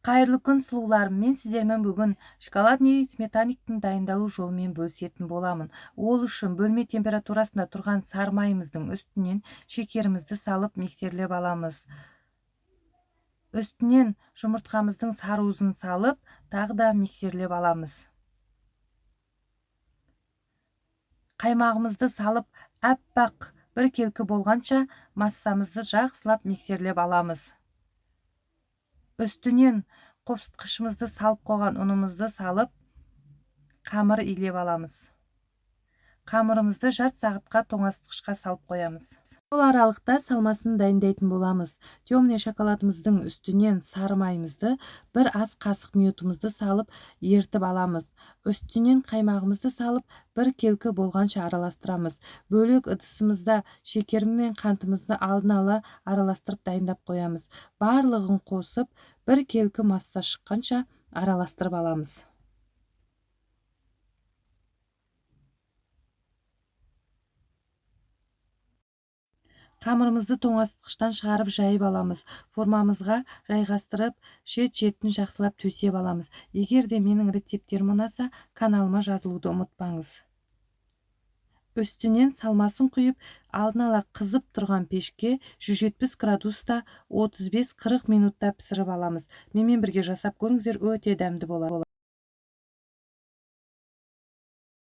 Қайырлы күн сұлуларым, мен сіздермен бүгін шоколадный сметаниктің дайындалу жолымен бөлісетін боламын. Ол үшін бөлме температурасында тұрған сары майымыздың үстінен шекерімізді салып миксерлеп аламыз. Үстінен жұмыртқамыздың сары уызын салып, тағы да миксерлеп аламыз. Қаймағымызды салып, әппақ бір келкі болғанша массамызды жақсылап миксерлеп аламыз. Үстінен қопсытқышымызды салып қойған ұнымызды салып, қамыр илеп аламыз. Қамырымызды жарты сағатқа тоңазытқышқа салып қоямыз. Сол аралықта салмасын дайындайтын боламыз. Темный шоколадымыздың үстінен сары майымызды бір ас қасық мьютымызды салып ертіп аламыз. Үстінен қаймағымызды салып, бір келкі болғанша араластырамыз. Бөлек ыдысымызда шекер мен қантымызды алдын ала араластырып дайындап қоямыз. Барлығын қосып, бір келкі масса шыққанша араластырып аламыз. Қамырымызды тоңазытқыштан шығарып жайып аламыз. Формамызға жайғастырып, шет-шетін жақсылап төсеп аламыз. Егер де менің рецепттерім ұнаса, каналыма жазылуды ұмытпаңыз. Үстінен салмасын құйып, алдын ала қызып тұрған пешке 170 градуста 35-40 минутта пісіріп аламыз. Менімен бірге жасап көріңіздер, өте дәмді болады.